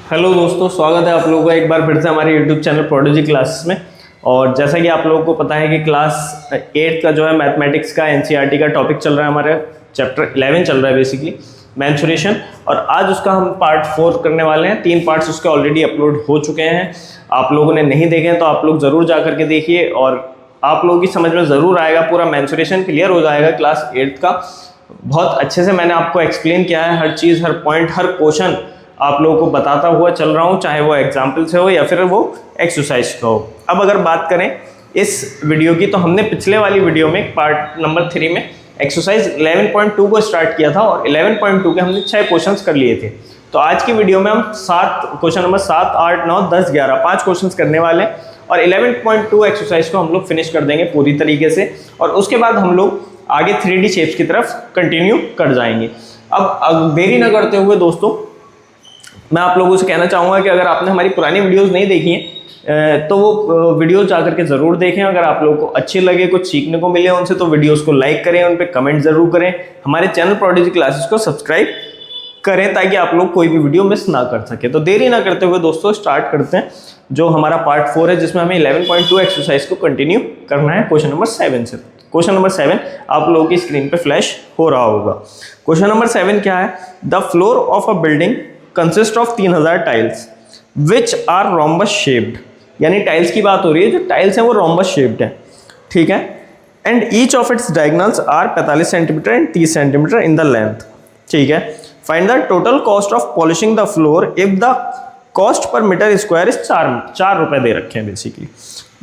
Hello दोस्तों, स्वागत है आप लोगों का एक बार फिर से हमारे यूट्यूब चैनल प्रोडिजी क्लासेस में। और जैसा कि आप लोगों को पता है कि क्लास 8 का जो है मैथमेटिक्स का एनसीईआरटी का टॉपिक चल रहा है, हमारे चैप्टर 11 चल रहा है बेसिकली मेंसुरेशन। और आज उसका हम पार्ट 4 करने वाले हैं। 3 पार्ट्स उसके ऑलरेडी अपलोड हो चुके हैं। आप लोगों ने नहीं देखे हैं तो आप लोग ज़रूर जा करके देखिए और आप लोगों की समझ में ज़रूर आएगा, पूरा मेंसुरेशन क्लियर हो जाएगा। क्लास 8 का बहुत अच्छे से मैंने आपको एक्सप्लेन किया है, हर चीज़, हर पॉइंट, हर क्वेश्चन आप लोगों को बताता हुआ चल रहा हूँ, चाहे वो एग्जाम्पल से हो या फिर वो एक्सरसाइज का हो। अब अगर बात करें इस वीडियो की, तो हमने पिछले वाली वीडियो में पार्ट नंबर 3 में एक्सरसाइज 11.2 को स्टार्ट किया था और 11.2 के हमने 6 क्वेश्चंस कर लिए थे। तो आज की वीडियो में हम क्वेश्चन नंबर 7, 8, 9, 10, 11 5 क्वेश्चंस करने वाले हैं और 11.2 एक्सरसाइज को हम लोग फिनिश कर देंगे पूरी तरीके से। और उसके बाद हम लोग आगे 3D शेप्स की तरफ कंटिन्यू कर जाएंगे। अब देरी ना करते हुए दोस्तों, मैं आप लोगों से कहना चाहूँगा कि अगर आपने हमारी पुरानी वीडियोस नहीं देखी हैं तो वो वीडियोस जाकर के ज़रूर देखें। अगर आप लोगों को अच्छे लगे, कुछ सीखने को मिले उनसे, तो वीडियोस को लाइक करें, उन पर कमेंट ज़रूर करें, हमारे चैनल प्रोडिजी क्लासेस को सब्सक्राइब करें ताकि आप लोग कोई भी वीडियो मिस ना कर सके। तो देरी ना करते हुए दोस्तों स्टार्ट करते हैं जो हमारा पार्ट 4 है, जिसमें हमें 11.2 एक्सरसाइज को कंटिन्यू करना है क्वेश्चन नंबर 7 से। क्वेश्चन नंबर 7 आप लोगों की स्क्रीन पे फ्लैश हो रहा होगा। क्वेश्चन नंबर 7 क्या है? The floor of a building consist of 3000 tiles which are rhombus shaped. यानी टाइल्स की बात हो रही है, जो टाइल्स हैं वो रोम्बस शेप्ड है, ठीक है। And each of its diagonals are 45 centimetre and 30 centimetre in the length, ठीक है। Find the total cost of polishing the floor if the cost per metre square is 4 रुपए दे रखे हैं बेसिकली।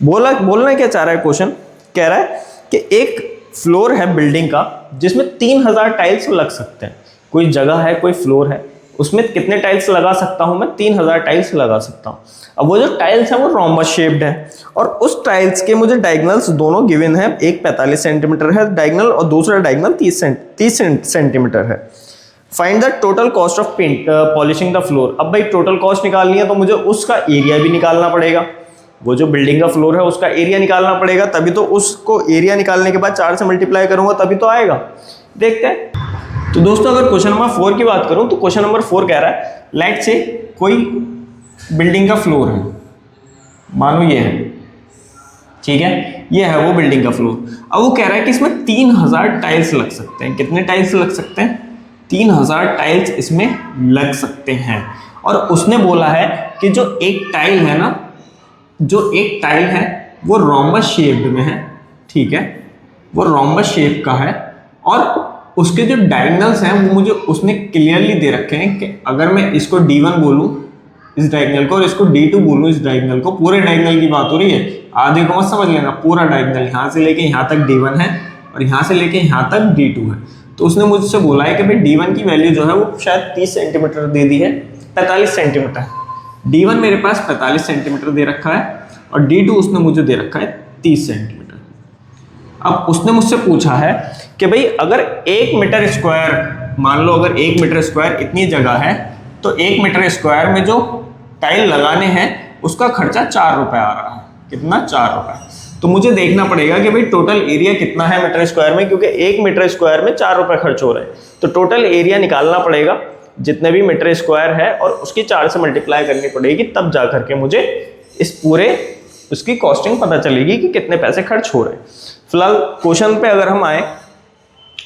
बोलना क्या चाह रहा है क्वेश्चन? कह रहा है कि एक फ्लोर है बिल्डिंग का जिसमें 3000 टाइल्स लग सकते हैं। कोई जगह है, कोई फ्लोर है, उसमें कितने टाइल्स लगा सकता हूं मैं? 3000 टाइल्स लगा सकता हूं। अब वो जो टाइल्स है वो रोम्बस शेप्ड है और उस टाइल्स के मुझे डायगोनल्स दोनों गिवन है। एक 45 सेंटीमीटर है डायगोनल और दूसरा डायगोनल 30 सेंटीमीटर है। Find the total cost of paint polishing the floor. अब भाई टोटल कॉस्ट निकालनी है तो मुझे उसका एरिया भी निकालना पड़ेगा। वो जो बिल्डिंग का फ्लोर है उसका एरिया निकालना पड़ेगा, तभी तो उसको एरिया निकालने के बाद 4 से मल्टीप्लाई करूंगा तभी तो आएगा। देखते हैं। तो दोस्तों अगर क्वेश्चन नंबर 4 की बात करूं तो क्वेश्चन नंबर 4 कह रहा है लेट से कोई बिल्डिंग का फ्लोर है, मानो ये है, ठीक है, ये है वो बिल्डिंग का फ्लोर। अब वो कह रहा है कि इसमें 3000 टाइल्स लग सकते हैं। कितने टाइल्स लग सकते हैं? 3000 टाइल्स इसमें लग सकते हैं। और उसने बोला है कि जो एक टाइल है ना, जो एक टाइल है वो रोम्बस शेप्ड में है, ठीक है, वो रोम्बस शेप का है और उसके जो डायगोनल्स हैं वो मुझे उसने क्लियरली दे रखे हैं कि अगर मैं इसको D1 बोलूँ इस डायगोनल को और इसको D2 बोलूँ इस डायगोनल को, पूरे डायगोनल की बात हो रही है, आधे को मत समझ लेना, पूरा डायगोनल यहाँ से लेके यहाँ तक D1 है और यहाँ से लेके यहाँ तक D2 है। तो उसने मुझसे बोला है कि भाई D1 की वैल्यू जो है वो शायद 30 सेंटीमीटर दे दी है, 45 सेंटीमीटर। D1 मेरे पास 45 सेंटीमीटर दे रखा है और D2 उसने मुझे दे रखा है 30 सेंटीमीटर। अब उसने मुझसे पूछा है कि भाई अगर 1 मीटर स्क्वायर, मान लो अगर 1 मीटर स्क्वायर इतनी जगह है तो 1 मीटर स्क्वायर में जो टाइल लगाने हैं उसका खर्चा 4 रुपए आ रहा है। कितना? 4 रुपए। तो मुझे देखना पड़ेगा कि भाई टोटल एरिया कितना है मीटर स्क्वायर में, क्योंकि 1 मीटर स्क्वायर में 4 रुपए खर्च हो रहे हैं। तो टोटल एरिया निकालना पड़ेगा जितने भी मीटर स्क्वायर है और उसकी 4 से मल्टीप्लाई करनी पड़ेगी, तब जा करके मुझे इस पूरे उसकी कॉस्टिंग पता चलेगी कि कितने पैसे खर्च हो रहे हैं। फिलहाल क्वेश्चन पे अगर हम आए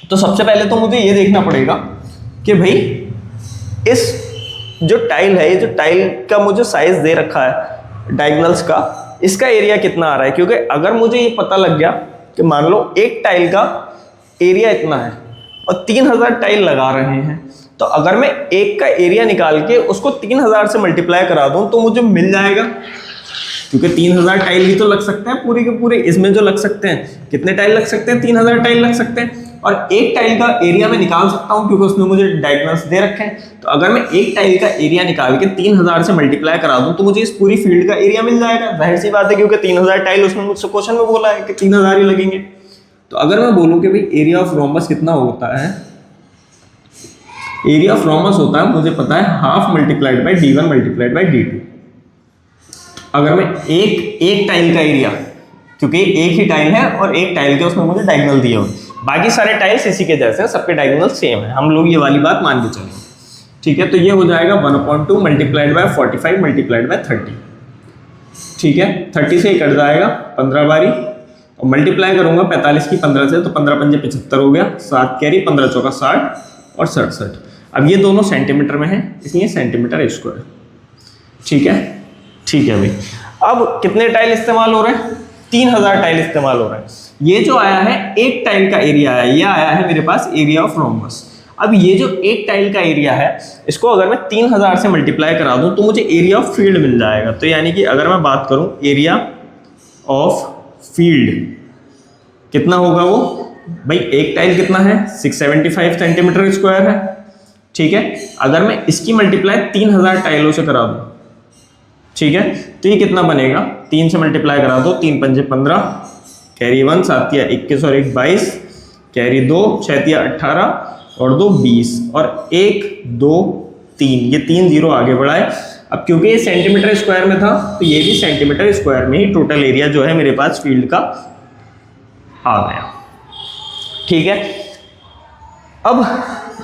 तो सबसे पहले तो मुझे ये देखना पड़ेगा कि भाई इस जो टाइल है, ये जो टाइल का मुझे साइज दे रखा है डायगोनल्स का, इसका एरिया कितना आ रहा है। क्योंकि अगर मुझे ये पता लग गया कि मान लो एक टाइल का एरिया इतना है और 3000 टाइल लगा रहे हैं, तो अगर मैं एक का एरिया निकाल के उसको 3000 से मल्टीप्लाई करा दूं तो मुझे मिल जाएगा, क्योंकि 3000 टाइल ही तो लग सकते हैं पूरे के पूरे। इसमें जो लग सकते हैं, कितने टाइल लग सकते हैं? 3000 टाइल लग सकते हैं। और एक टाइल का एरिया मैं निकाल सकता हूं क्योंकि उसने मुझे डायगोनल्स दे रखे हैं। तो अगर मैं एक टाइल का एरिया निकाल के 3000 से मल्टीप्लाई करा दूं तो मुझे इस पूरी फील्ड का एरिया मिल जाएगा। जाहिर सी बात है, क्योंकि 3000 टाइल उसने मुझसे क्वेश्चन में बोला है कि 3000 ही लगेंगे। तो अगर मैं बोलूँ कि भाई एरिया ऑफ रोम्बस कितना होता है, एरिया ऑफ रोम्बस होता है, मुझे पता है, half multiplied by D1 multiplied by D2। अगर मैं एक टाइल का एरिया, क्योंकि एक ही टाइल है और एक टाइल के उसमें मुझे डायगोनल दिए हुए, बाकी सारे टाइल्स इसी के जैसे हैं, सबके डायगोनल सेम है, हम लोग ये वाली बात मान के चलेंगे। ठीक है, तो ये हो जाएगा 1/2 मल्टीप्लाइड बाय 45 मल्टीप्लाइड बाय 30। ठीक है, 30 से ही कट जाएगा 15 बारी, और मल्टीप्लाई करूंगा 45 की 15 से, तो 15 पंजे 75 हो गया, 7 कैरी 15 चौका 60 और 67। अब ये दोनों सेंटीमीटर में है, इसलिए सेंटीमीटर स्क्वायर। ठीक है, ठीक है भाई। अब कितने टाइल इस्तेमाल हो रहे हैं? 3000 टाइल इस्तेमाल हो रहे हैं। ये जो आया है एक टाइल का एरिया आया, ये आया है मेरे पास एरिया ऑफ रोम्बस। अब ये जो एक टाइल का एरिया है, इसको अगर मैं 3000 से मल्टीप्लाई करा दूं तो मुझे एरिया ऑफ फील्ड मिल जाएगा। तो यानी कि अगर मैं बात करूं एरिया ऑफ फील्ड कितना होगा वो, भाई एक टाइल कितना है 675 सेंटीमीटर स्क्वायर है। ठीक है, अगर मैं इसकी मल्टीप्लाई 3000 टाइलों से करा दूं, ठीक है, तो ये कितना बनेगा, 3 से मल्टीप्लाई करा दो, 3 पंजे 15, कैरी 1, 7 या 21 और 1 22, कैरी 2, 6 या 18 और 2 20 और 1 2 3, ये 3 जीरो आगे बढ़ाए। अब क्योंकि ये सेंटीमीटर स्क्वायर में था तो ये भी सेंटीमीटर स्क्वायर में ही टोटल एरिया जो है मेरे पास फील्ड का आ गया। ठीक है, अब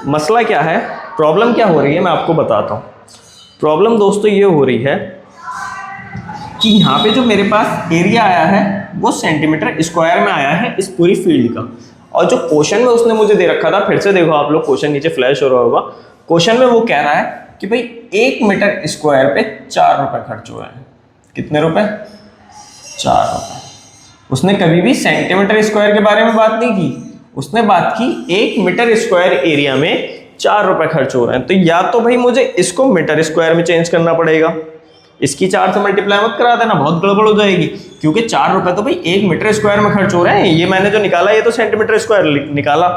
मसला क्या है, प्रॉब्लम क्या हो रही है मैं आपको बताता हूँ। प्रॉब्लम दोस्तों ये हो रही है कि यहाँ पे जो मेरे पास एरिया आया है वो सेंटीमीटर स्क्वायर में आया है इस पूरी फील्ड का, और जो क्वेश्चन में उसने मुझे दे रखा था, फिर से देखो आप लोग, क्वेश्चन नीचे फ्लैश हो रहा होगा। क्वेश्चन में वो कह रहा है कि भाई 1 मीटर स्क्वायर पे 4 रुपए खर्च हुए हैं। कितने रुपए? 4 रुपए। उसने कभी भी सेंटीमीटर स्क्वायर के बारे में बात नहीं की, उसने बात की 1 मीटर स्क्वायर एरिया में 4 रुपए खर्च हो रहे हैं। तो या तो भाई मुझे इसको मीटर स्क्वायर में चेंज करना पड़ेगा, इसकी 4 से मल्टीप्लाई मत करा देना, बहुत गड़बड़ हो जाएगी, क्योंकि 4 रुपए तो भाई 1 मीटर स्क्वायर में खर्च हो रहे हैं। ये मैंने जो निकाला ये तो सेंटीमीटर स्क्वायर निकाला।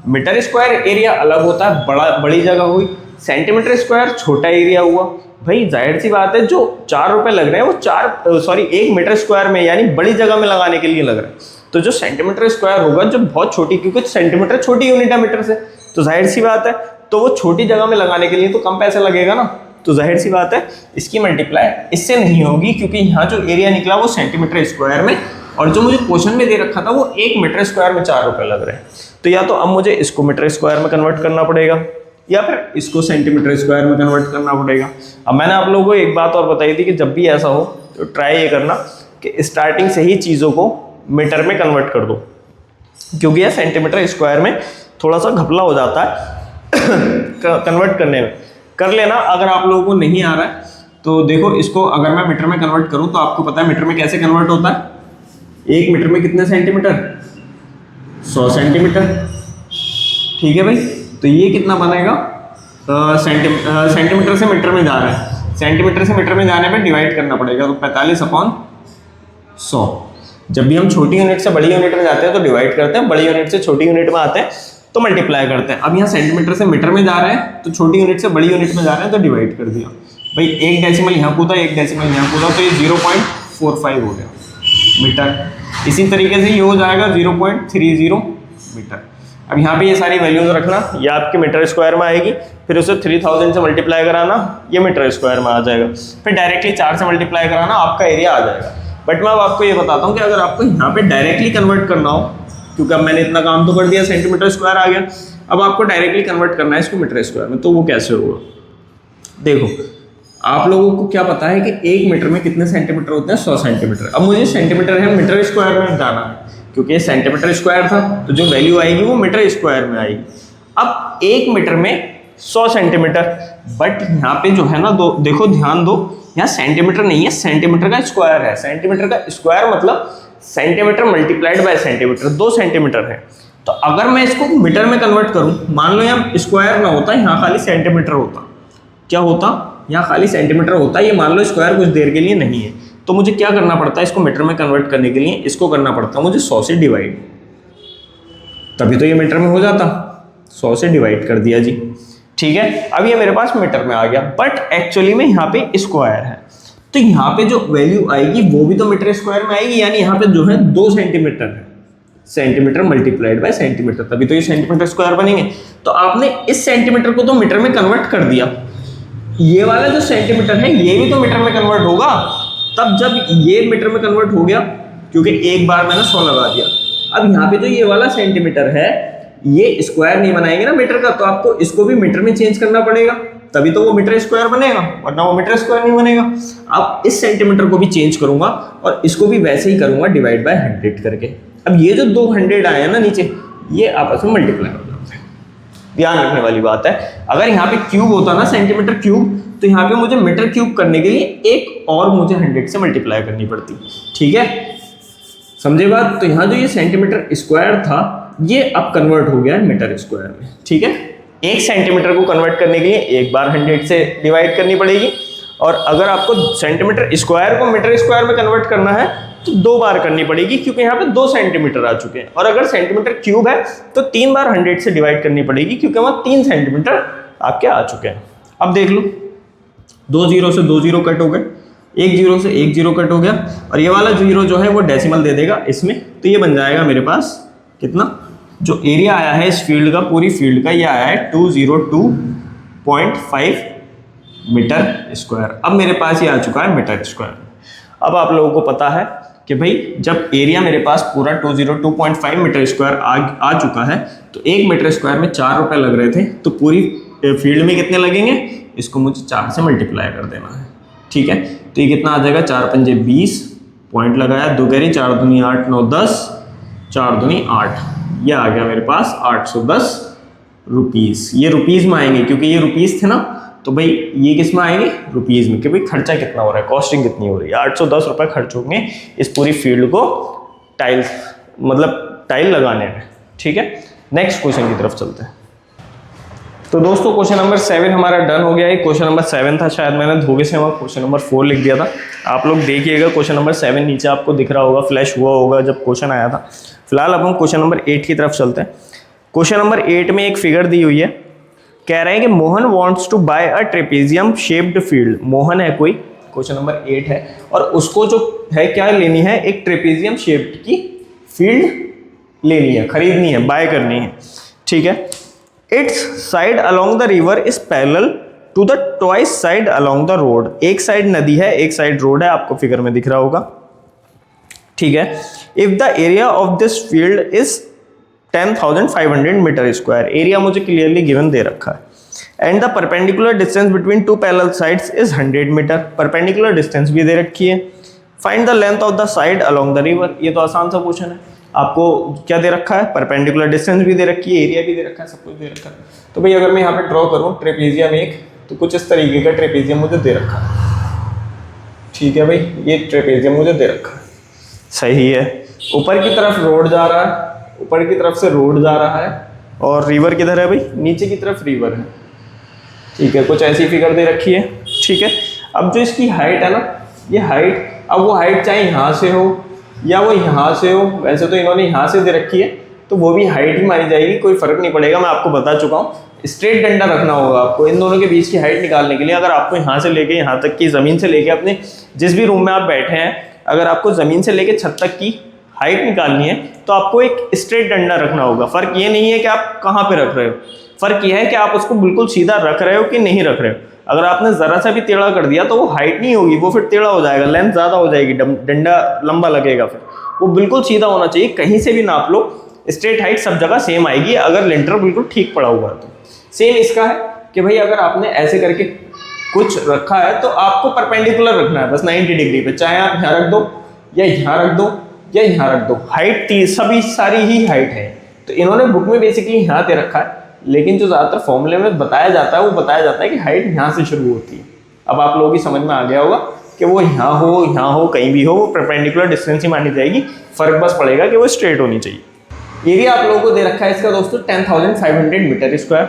मीटर स्क्वायर एरिया अलग होता है, बड़ी जगह हुई, सेंटीमीटर स्क्वायर छोटा एरिया हुआ। भाई जाहिर सी बात है जो 4 रुपए लग रहे हैं वो 1 मीटर स्क्वायर में यानी बड़ी जगह में लगाने के लिए लग रहा है। तो जो सेंटीमीटर स्क्वायर होगा जो बहुत छोटी, क्योंकि सेंटीमीटर छोटी यूनिट है मीटर से, तो जाहिर सी बात है तो वो छोटी जगह में लगाने के लिए तो कम पैसा लगेगा ना। तो जाहिर सी बात है इसकी मल्टीप्लाई इससे नहीं होगी, क्योंकि यहाँ जो एरिया निकला वो सेंटीमीटर स्क्वायर में, और जो मुझे क्वेश्चन में दे रखा था वो 1 मीटर स्क्वायर में 4 रुपए लग रहे हैं। तो या तो अब मुझे इसको मीटर स्क्वायर में कन्वर्ट करना पड़ेगा या फिर इसको सेंटीमीटर स्क्वायर में कन्वर्ट करना पड़ेगा। अब मैंने आप लोगों को एक बात और बताई थी कि जब भी ऐसा हो तो ट्राई ये करना कि स्टार्टिंग से ही चीज़ों को मीटर में कन्वर्ट कर दो, क्योंकि यह सेंटीमीटर स्क्वायर में थोड़ा सा घपला हो जाता है कन्वर्ट करने में। कर लेना अगर आप लोगों को नहीं आ रहा है तो। देखो इसको अगर मैं मीटर में कन्वर्ट करूं तो आपको पता है मीटर में कैसे कन्वर्ट होता है। 1 मीटर में कितने सेंटीमीटर? 100 सेंटीमीटर। ठीक है भाई, तो ये कितना बनेगा, सेंटीमीटर से मीटर में जा रहा है, सेंटीमीटर से मीटर में जाने पे डिवाइड करना पड़ेगा, तो 45/100। जब भी हम छोटी यूनिट से बड़ी यूनिट में जाते हैं तो डिवाइड करते हैं, बड़ी यूनिट से छोटी यूनिट में आते हैं तो मल्टीप्लाई करते हैं। अब यहाँ सेंटीमीटर से मीटर में जा रहे हैं तो छोटी यूनिट से बड़ी यूनिट में जा रहे हैं तो डिवाइड कर दिया। भाई 1 डेसिमल यहाँ कूदा, 1 डेसिमल यहाँ कूदा, तो ये 0.45 हो गया मीटर। इसी तरीके से ये हो जाएगा 0.30 मीटर। अब यहाँ पे ये सारी वैल्यूज रखना, ये आपके मीटर स्क्वायर में आएगी, फिर उसे 3000 से मल्टीप्लाई कराना, ये मीटर स्क्वायर में आ जाएगा, फिर डायरेक्टली 4 से मल्टीप्लाई कराना, आपका एरिया आ जाएगा। बट मैं अब आपको ये बताता हूँ कि अगर आपको यहाँ पे डायरेक्टली कन्वर्ट करना हो, क्योंकि अब मैंने इतना काम तो कर दिया, सेंटीमीटर स्क्वायर आ गया, अब आपको डायरेक्टली कन्वर्ट करना है इसको मीटर स्क्वायर में, तो वो कैसे होगा? देखो आप लोगों को क्या पता है कि 1 मीटर में कितने सेंटीमीटर होते हैं? 100 सेंटीमीटर। अब मुझे सेंटीमीटर है मीटर स्क्वायर में जाना है, क्योंकि ये सेंटीमीटर स्क्वायर था तो जो वैल्यू आएगी वो मीटर स्क्वायर में आएगी। अब 1 मीटर में 100 सेंटीमीटर, बट यहाँ पे जो है ना देखो ध्यान दो, यहाँ सेंटीमीटर नहीं है, सेंटीमीटर का स्क्वायर है। सेंटीमीटर का स्क्वायर मतलब centimetre multiplied by centimetre, 2 centimetre है। तो अगर मैं इसको मीटर में कन्वर्ट करूं, मान लो यहाँ स्क्वायर ना होता, यहाँ खाली सेंटीमीटर होता, क्या होता? यहाँ खाली सेंटीमीटर होता, ये मान लो स्क्वायर कुछ देर के लिए नहीं है, तो मुझे क्या करना पड़ता है इसको मीटर में कन्वर्ट करने के लिए? इसको करना पड़ता मुझे 100 से डिवाइड, तभी तो ये मीटर में हो जाता। 100 से डिवाइड कर दिया जी, ठीक है। अब ये मेरे पास मीटर में आ गया, बट एक्चुअली में यहाँ पे स्क्वायर है, तो यहाँ पे जो वैल्यू आएगी वो भी तो मीटर स्क्वायर में आएगी, यानी यहाँ पे जो है 2 सेंटीमीटर है, सेंटीमीटर मल्टीप्लाइड बाय सेंटीमीटर, तभी तो ये सेंटीमीटर स्क्वायर बनेंगे। तो आपने इस सेंटीमीटर को तो मीटर में कन्वर्ट कर दिया, ये वाला जो सेंटीमीटर है ये भी तो मीटर में कन्वर्ट होगा, तब जब ये मीटर में कन्वर्ट हो गया, क्योंकि एक बार मैंने 100 लगा दिया। अब यहाँ पे जो ये वाला सेंटीमीटर है ये स्क्वायर नहीं बनाएंगे ना मीटर का, तो आपको इसको भी मीटर में चेंज करना पड़ेगा। तभी तो वो मीटर स्क्वायर बनेगा, वरना वो मीटर स्क्वायर नहीं बनेगा। अब इस सेंटीमीटर को भी चेंज करूंगा और इसको भी वैसे ही करूंगा, डिवाइड बाय 100 करके। अब ये जो 2 100 आए हैं ना नीचे, ये आपस में मल्टीप्लाई हो जाते हैं। ध्यान रखने वाली बात है, अगर यहाँ पे क्यूब होता ना सेंटीमीटर क्यूब, तो यहाँ पे मुझे मीटर क्यूब करने के लिए एक और मुझे 100 से मल्टीप्लाई करनी पड़ती। ठीक है, समझे बात? तो यहाँ जो ये सेंटीमीटर स्क्वायर था, ये अब कन्वर्ट हो गया मीटर स्क्वायर में। ठीक है, 1 सेंटीमीटर को कन्वर्ट करने के लिए एक बार 100 से डिवाइड करनी पड़ेगी, और अगर आपको सेंटीमीटर स्क्वायर को मीटर स्क्वायर में कन्वर्ट करना है तो 2 बार करनी पड़ेगी, क्योंकि यहाँ पे 2 सेंटीमीटर आ चुके हैं। और अगर सेंटीमीटर क्यूब है तो 3 बार 100 से डिवाइड करनी पड़ेगी, क्योंकि वहाँ 3 सेंटीमीटर आपके आ चुके हैं। अब देख लो, 2 0 से 2 0 कट हो गए, 1 0 से 1 0 कट हो गया, और ये वाला 0 जो है वो डेसिमल दे देगा इसमें, तो ये बन जाएगा मेरे पास कितना, जो एरिया आया है इस फील्ड का, पूरी फील्ड का, ये आया है 202.5 मीटर स्क्वायर। अब मेरे पास ये आ चुका है मीटर स्क्वायर। अब आप लोगों को पता है कि भाई जब एरिया मेरे पास पूरा 202.5 मीटर स्क्वायर आ चुका है, तो 1 मीटर स्क्वायर में 4 रुपए लग रहे थे, तो पूरी फील्ड में कितने लगेंगे, इसको मुझे 4 से मल्टीप्लाई कर देना है। ठीक है, तो ये कितना आ जाएगा, 4 पंजे 20, पॉइंट लगाया, 2 करी, 4 दूनी 8, 9 10, 4 दूनी 8, ये आ गया मेरे पास 810 रुपीज़। ये रुपीज़ में आएंगे, क्योंकि ये रुपीज़ थे ना, तो भाई ये किस में आएंगे, रुपीज़ में, कि भाई खर्चा कितना हो रहा है, कॉस्टिंग कितनी हो रही है। 810 रुपये खर्च होंगे इस पूरी फील्ड को टाइल लगाने में। ठीक है, नेक्स्ट क्वेश्चन की तरफ चलते हैं। तो दोस्तों क्वेश्चन नंबर 7 हमारा डन हो गया है। क्वेश्चन नंबर 7 था, शायद मैंने धोखे से वहाँ क्वेश्चन नंबर 4 लिख दिया था। आप लोग देखिएगा, क्वेश्चन नंबर 7 नीचे आपको दिख रहा होगा, फ्लैश हुआ होगा जब क्वेश्चन आया था। फिलहाल अब हम क्वेश्चन नंबर 8 की तरफ चलते हैं। क्वेश्चन नंबर 8 में एक फिगर दी हुई है, कह रहे हैं कि Mohan wants to buy a trapezium shaped field. Mohan है कोई, क्वेश्चन नंबर 8 है, और उसको जो है क्या लेनी है, एक ट्रेपेजियम शेप्ड की फील्ड लेनी है, खरीदनी है, बाय करनी है। ठीक है, its side along the river is parallel to the twice side along the road. एक साइड नदी है, एक साइड रोड है, आपको फिगर में दिख रहा होगा। ठीक है, if the area of this field is 10,500 metre square, area मुझे क्लियरली गिवन दे रखा है, and the perpendicular distance between 2 parallel sides is 100 metre, perpendicular distance भी दे रखी है। Find the length of the side along the river, ये तो आसान सा क्वेश्चन है। आपको क्या दे रखा है, परपेंडिकुलर डिस्टेंस भी दे रखी है, एरिया भी दे रखा है, सब कुछ दे रखा है। तो भाई अगर मैं यहाँ पे ड्रॉ करूँ ट्रेपेजियम एक, तो कुछ इस तरीके का ट्रेपेजियम मुझे दे रखा है। ठीक है भाई, ये ट्रेपेजियम मुझे दे रखा है, सही है। ऊपर की तरफ रोड जा रहा है, ऊपर की तरफ से रोड जा रहा है, और रिवर किधर है भाई, नीचे की तरफ रिवर है। ठीक है, कुछ ऐसी फिगर दे रखी है। ठीक है, अब जो इसकी हाइट है ना, ये हाइट, अब वो हाइट चाहे यहाँ से हो या वो यहाँ से हो, वैसे तो इन्होंने यहाँ से दे रखी है, तो वो भी हाइट ही मानी जाएगी, कोई फर्क नहीं पड़ेगा। मैं आपको बता चुका हूँ, स्ट्रेट डंडा रखना होगा आपको इन दोनों के बीच की हाइट निकालने के लिए। अगर आपको यहाँ से लेके यहाँ तक की, ज़मीन से लेके अपने जिस भी रूम में आप बैठे हैं, अगर आपको ज़मीन से लेके छत तक की हाइट निकालनी है, तो आपको एक स्ट्रेट डंडा रखना होगा। फर्क ये नहीं है कि आप कहाँ पे रख रहे हो, फर्क ये है कि आप उसको बिल्कुल सीधा रख रहे हो कि नहीं रख रहे हो। अगर आपने ज़रा सा भी टेढ़ा कर दिया तो वो हाइट नहीं होगी, वो फिर टेढ़ा हो जाएगा, लेंथ ज़्यादा हो जाएगी, डंडा लंबा लगेगा। फिर वो बिल्कुल सीधा होना चाहिए, कहीं से भी नाप लो, स्ट्रेट हाइट सब जगह सेम आएगी, अगर लिंटर बिल्कुल ठीक पड़ा हुआ है तो। सेम इसका है कि भाई अगर आपने ऐसे करके कुछ रखा है तो आपको परपेंडिकुलर रखना है बस 90 डिग्री पे, चाहे आप यहाँ रख दो या यहाँ रख दो या यहाँ रख दो, हाइट सभी सारी ही हाइट है। तो इन्होंने बुक में बेसिकली यहाँ दे रखा है, लेकिन जो ज़्यादातर फॉर्मूले में बताया जाता है वो बताया जाता है कि हाइट यहाँ से शुरू होती है। अब आप लोगों की समझ में आ गया होगा कि वो यहाँ हो कहीं भी हो, वो परपेंडिकुलर डिस्टेंस ही मानी जाएगी, फर्क बस पड़ेगा कि वो स्ट्रेट होनी चाहिए। एरिया आप लोगों को दे रखा है इसका दोस्तों 10,500 मीटर स्क्वायर।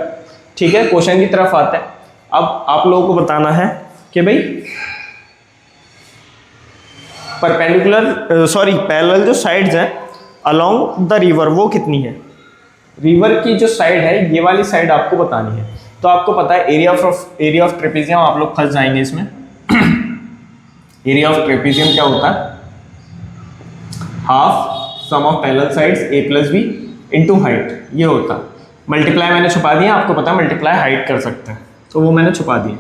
ठीक है, क्वेश्चन की तरफ आते हैं। अब आप लोगों को बताना है कि भाई पैरेलल जो साइड्स हैं अलोंग द रिवर वो कितनी है। रिवर की जो साइड है ये वाली साइड आपको बतानी है। तो आपको पता है एरिया ऑफ ट्रेपेजियम, आप लोग फंस जाएंगे इसमें। एरिया ऑफ ट्रेपेजियम क्या होता है, half sum of parallel sides a plus B into height, ये होता है। मल्टीप्लाई मैंने छुपा दिया, आपको पता है मल्टीप्लाई हाइट कर सकते हैं, तो वो मैंने छुपा दिया।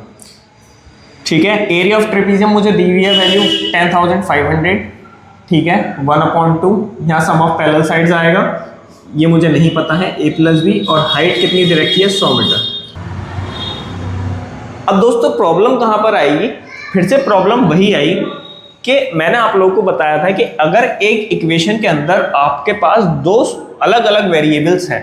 ठीक है, एरिया ऑफ ट्रेपेजियम मुझे दी हुई है वैल्यू 10,500। ठीक है, 1/2 यहाँ सम ऑफ पैरेलल साइड्स आएगा, ये मुझे नहीं पता है, a प्लस बी, और हाइट कितनी दे रखी है 100 मीटर। अब दोस्तों प्रॉब्लम कहाँ पर आएगी, फिर से प्रॉब्लम वही आई कि मैंने आप लोगों को बताया था कि अगर एक इक्वेशन के अंदर आपके पास दो अलग अलग वेरिएबल्स हैं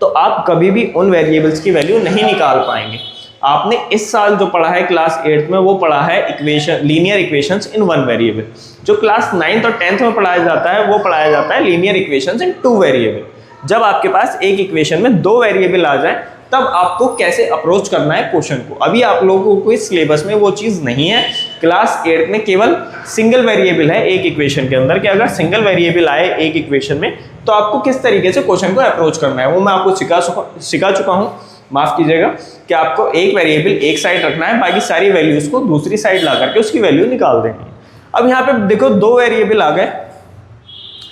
तो आप कभी भी उन वेरिएबल्स की वैल्यू नहीं निकाल पाएंगे। आपने इस साल जो पढ़ा है क्लास 8th में वो पढ़ा है equation, linear equations in one variable. जो क्लास 9th और 10th में पढ़ाया जाता है वो पढ़ाया जाता है लीनियर इक्वेशंस इन टू वेरिएबल। जब आपके पास एक इक्वेशन में दो वेरिएबल आ जाए तब आपको कैसे अप्रोच करना है क्वेश्चन को। अभी आप लोगों को इस सिलेबस में वो चीज़ नहीं है। क्लास 8 में केवल सिंगल वेरिएबल है एक इक्वेशन के अंदर, कि अगर सिंगल वेरिएबल आए एक इक्वेशन में तो आपको किस तरीके से क्वेश्चन को अप्रोच करना है वो मैं आपको सिखा चुका हूँ। माफ कीजिएगा कि आपको एक वेरिएबल एक साइड रखना है, बाकी सारी वैल्यूज को दूसरी साइड ला करके उसकी वैल्यू निकाल देनी है। अब यहाँ पे देखो दो वेरिएबल आ गए,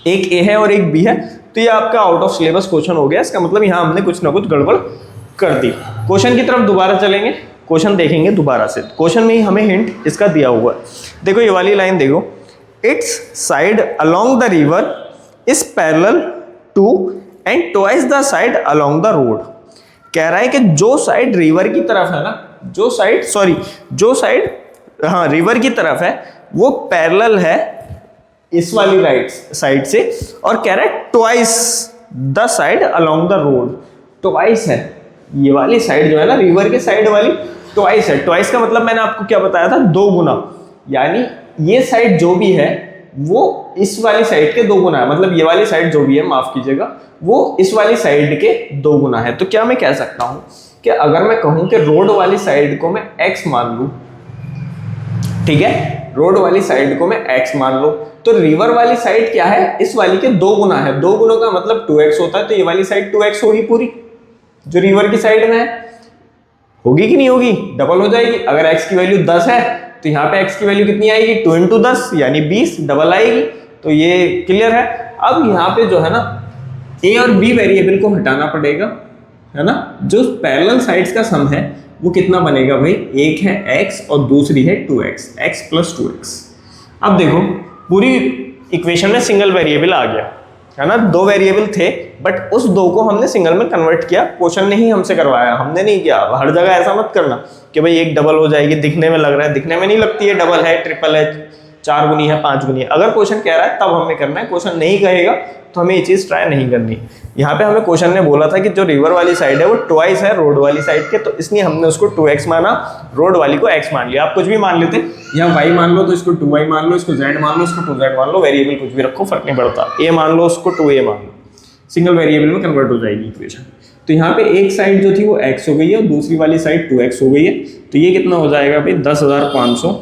एक ए है और एक बी है, तो ये आपका आउट ऑफ सिलेबस क्वेश्चन हो गया। इसका मतलब यहाँ हमने कुछ ना कुछ गड़बड़ कर दी। क्वेश्चन की तरफ दोबारा चलेंगे, क्वेश्चन देखेंगे दोबारा से। क्वेश्चन में ही हमें हिंट इसका दिया हुआ है। देखो ये वाली लाइन देखो, its side along the river is parallel to and twice the side along the road. कह रहा है कि जो साइड रिवर की तरफ है ना, जो साइड हाँ रिवर की तरफ है वो पैरेलल है इस वाली राइट साइड से, और कह रहा है twice the side along the road. Twice है ये वाली साइड जो है ना रिवर के साइड वाली, ट्वाइस है। ट्वाइस का मतलब मैंने आपको क्या बताया था, दो गुना, यानी ये साइड जो भी है वो इस वाली साइड के दो गुना है। मतलब ये वाली साइड जो भी है, माफ कीजिएगा, वो इस वाली साइड के दो गुना है। तो क्या मैं कह सकता हूं कि अगर मैं कहूं कि रोड वाली साइड को मैं x मान लूं, ठीक है, रोड वाली साइड को मैं x मान लूं, तो रिवर वाली साइड क्या है, इस वाली के दो गुना है। दो गुणों का मतलब 2x होता है, तो ये वाली साइड 2x होगी पूरी, जो रिवर की साइड में है। होगी कि नहीं होगी, डबल हो जाएगी। अगर x की वैल्यू 10 है तो यहाँ पे x की वैल्यू कितनी आएगी, 2 × 10 यानी 20, डबल आएगी। तो ये क्लियर है। अब यहाँ पे जो है ना a और b वेरिएबल को हटाना पड़ेगा, है ना। जो पैरेलल साइड्स का सम है वो कितना बनेगा भाई, एक है x और दूसरी है 2x, x + 2x। अब देखो पूरी इक्वेशन में सिंगल वेरिएबल आ गया, है ना। दो वेरिएबल थे बट उस दो को हमने सिंगल में कन्वर्ट किया। क्वेश्चन ने ही हमसे करवाया, हमने नहीं किया। हर जगह ऐसा मत करना कि भाई एक डबल हो जाएगी, दिखने में लग रहा है, दिखने में नहीं लगती है, डबल है, ट्रिपल है, 4 गुनी है, 5 गुनी है। अगर क्वेश्चन कह रहा है तब हमें करना है, क्वेश्चन नहीं कहेगा तो हमें ये चीज़ ट्राई नहीं करनी। यहाँ पे हमें क्वेश्चन ने बोला था कि जो रिवर वाली साइड है वो ट्वाइस है रोड वाली साइड के, तो इसलिए हमने उसको 2x माना, रोड वाली को x मान लिया। आप कुछ भी मान लेते, यहाँ y मान लो तो इसको 2y मान लो, इसको z मान लो, इसको 2z मान लो, वेरिएबल कुछ भी रखो, फर्क नहीं पड़ता। a मान लो, उसको 2a मान लो, सिंगल वेरिएबल में कन्वर्ट हो जाएगी इक्वेशन। तो यहाँ पे एक साइड जो थी वो x हो गई है और दूसरी वाली साइड 2x हो गई है। तो ये कितना हो जाएगा भाई, 10,500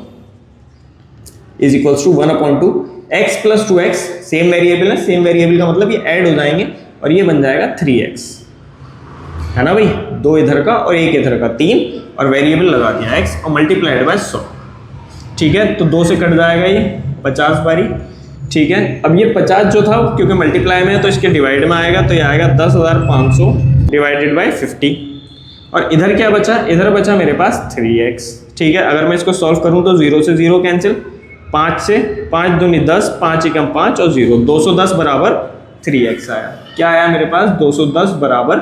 is equals to 1/2 x + 2x। Same variable है, सेम वेरिएबल का मतलब ये ऐड हो जाएंगे और ये बन जाएगा 3x, है ना भाई। 2 इधर का और 1 इधर का, 3, और वेरिएबल लगा दिया x और मल्टीप्लाइड बाय 100, ठीक है। तो 2 से कट जाएगा ये 50 बारी, ठीक है। अब ये 50 जो था क्योंकि मल्टीप्लाई में है तो इसके डिवाइड में आएगा, तो ये आएगा 10,500 डिवाइडेड बाय 50। और इधर क्या बचा, इधर बचा मेरे पास 3x, ठीक है। अगर मैं इसको सॉल्व करूं तो 0 से 0 कैंसिल, 5 से 5 दूनी 10, 5 एकम 5 और 0, 210 बराबर 3x आया। क्या आया मेरे पास, 210 बराबर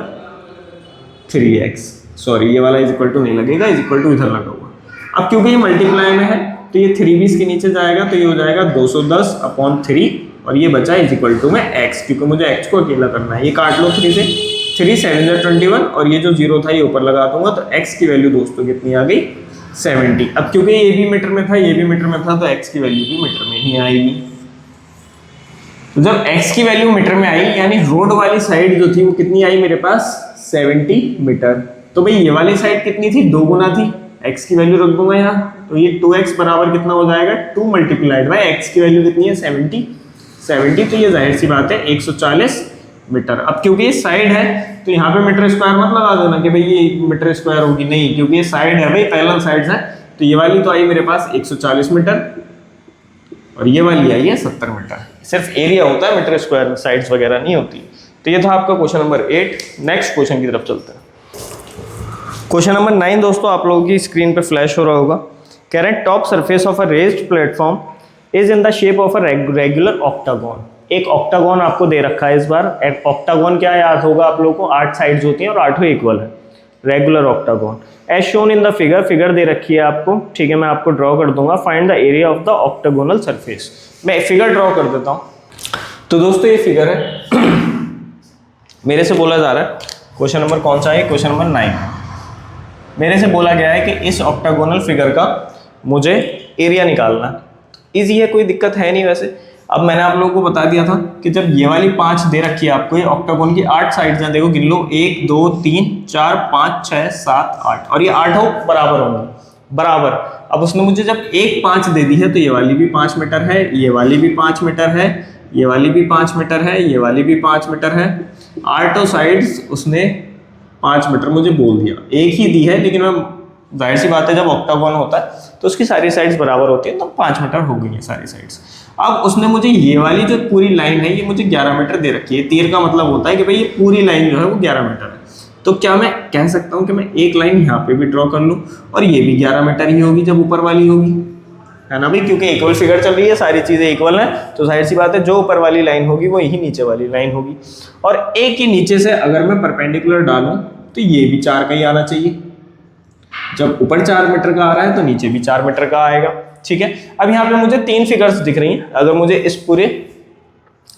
3x। सॉरी ये वाला इज इक्वल टू नहीं लगेगा, इज इक्वल टू इधर लगा हुआ। अब क्योंकि ये मल्टीप्लाई में है तो ये 3 भी इसके नीचे जाएगा, तो ये हो जाएगा 210/3 और ये बचा इज इक्वल टू में x, क्योंकि मुझे x को अकेला करना है। ये काट लो 3 से, 3 7 21 और ये जो 0 था ये ऊपर लगा दूंगा, तो x की वैल्यू दोस्तों कितनी आ गई, 70। अब क्योंकि ये भी मीटर में था, ये भी मीटर में था, तो x की वैल्यू भी मीटर में ही आएगी। तो जब x की वैल्यू मीटर में आई, यानी रोड वाली साइड जो थी वो कितनी आई मेरे पास, 70 मीटर। तो भाई ये वाली साइड कितनी थी, 2 गुना थी। x की वैल्यू रख दूंगा यहाँ, तो ये 2x बराबर कितना हो जाएगा, 2 मल्टीप्लाइड बाय x की वैल्यू कितनी है, 70। तो ये जाहिर सी बात है 140 मीटर। अब क्योंकि ये साइड है तो यहाँ पे मीटर स्क्वायर मत लगा देना कि भाई ये मीटर स्क्वायर होगी, नहीं, क्योंकि ये साइड है भाई, पैरेलल साइड्स है। तो ये वाली तो आई मेरे पास 140 मीटर और ये वाली आई है 70 मीटर। सिर्फ एरिया होता है मीटर स्क्वायर में, साइड्स वगैरह नहीं होती। तो ये था आपका क्वेश्चन नंबर 8। नेक्स्ट क्वेश्चन की तरफ चलते हैं। क्वेश्चन नंबर 9 दोस्तों आप लोगों की स्क्रीन पे फ्लैश हो रहा होगा। कह रहे हैं top surface of a raised platform is in the shape of a regular octagon. एक ऑक्टागोन आपको दे रखा है इस बार। ऑक्टागोन क्या याद होगा आप लोगों को, 8 साइड्स होती हैं और 8 इक्वल है। Regular octagon as shown in the figure, figure दे रखी है आपको, ठीक है, मैं आपको ड्रॉ कर दूंगा। Find the area of the octagonal surface, मैं फिगर ड्रॉ कर देता हूँ। तो दोस्तों ये फिगर है मेरे से बोला जा रहा है, क्वेश्चन नंबर कौन सा है, क्वेश्चन नंबर 9। मेरे से बोला गया है कि इस ऑक्टागोनल फिगर का मुझे एरिया निकालना है। इजी है, कोई दिक्कत है नहीं वैसे। अब मैंने आप लोगों को बता दिया था कि जब ये वाली 5 दे रखी है आपको, ये ऑक्टागोन की 8 साइड्स हैं, देखो गिन लो, 1 2 3 4 5 6 7 8, और ये 8 बराबर होंगी, बराबर। अब उसने मुझे जब एक 5 दे दी है तो ये वाली भी 5 मीटर है, ये वाली भी 5 मीटर है, ये वाली भी 5 मीटर है, ये वाली भी 5 मीटर है। 8 साइड्स उसने 5 मीटर मुझे बोल दिया, एक ही दी है, लेकिन मैं जाहिर सी बात है जब ऑक्टागोन होता है तो उसकी सारी साइड्स बराबर होती है, तो 5 मीटर हो गई है सारी साइड्स। अब उसने मुझे ये वाली जो पूरी लाइन है ये मुझे 11 मीटर दे रखी है। तीर का मतलब होता है कि भाई ये पूरी लाइन जो है वो 11 मीटर है। तो क्या मैं कह सकता हूँ कि मैं एक लाइन यहाँ पे भी ड्रॉ कर लूँ और ये भी 11 मीटर ही होगी जब ऊपर वाली होगी, है ना भाई, क्योंकि इक्वल फिगर चल रही है, सारी चीज़ें इक्वल हैं, तो जाहिर सी बात है जो ऊपर वाली लाइन होगी वो यही नीचे वाली लाइन होगी। और एक ही नीचे से अगर मैं परपेंडिकुलर डालूँ तो ये भी 4 का ही आना चाहिए। जब ऊपर 4 मीटर का आ रहा है तो नीचे भी 4 मीटर का आएगा, ठीक है। अब यहाँ पे मुझे 3 फिगर्स दिख रही हैं। अगर मुझे इस पूरे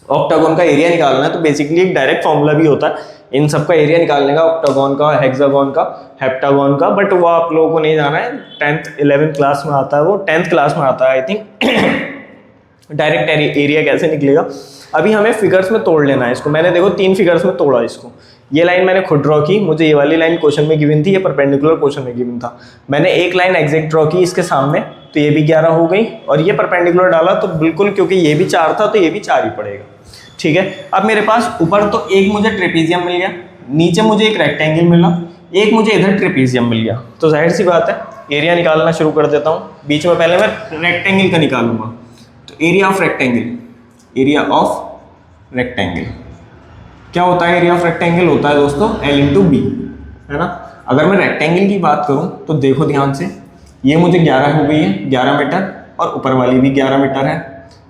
ऑक्टागोन का एरिया निकालना है तो बेसिकली एक डायरेक्ट फॉर्मूला भी होता है इन सब का एरिया निकालने का, ऑक्टागोन का, हेक्सागोन का, हेप्टागोन का, बट वो आप लोगों को नहीं जाना है। 10th 11th क्लास में आता है, वो 10th क्लास में आता है आई थिंक। डायरेक्ट एरिया कैसे निकलेगा, अभी हमें फिगर्स में तोड़ लेना है इसको। मैंने देखो 3 फिगर्स में तोड़ा इसको। ये लाइन मैंने खुद ड्रॉ की, मुझे ये वाली लाइन क्वेश्चन में गिवन थी, ये परपेंडिकुलर क्वेश्चन में गिवन था। मैंने एक लाइन एग्जैक्ट ड्रॉ की इसके सामने, तो ये भी 11 हो गई, और ये परपेंडिकुलर डाला तो बिल्कुल, क्योंकि ये भी 4 था तो ये भी 4 ही पड़ेगा, ठीक है। अब मेरे पास ऊपर तो एक मुझे ट्रेपीजियम मिल गया, नीचे मुझे एक रेक्टेंगल मिला, एक मुझे इधर ट्रेपीजियम मिल गया, तो जाहिर सी बात है एरिया निकालना शुरू कर देता हूँ। बीच में पहले मैं रेक्टेंगल का निकालूंगा, तो area of rectangle, area of rectangle क्या होता है, एरिया ऑफ रेक्टेंगल होता है दोस्तों L इंटू बी, है ना। अगर मैं रेक्टेंगल की बात करूं तो देखो ध्यान से, ये मुझे 11 हो गई है, 11 मीटर, और ऊपर वाली भी 11 मीटर है,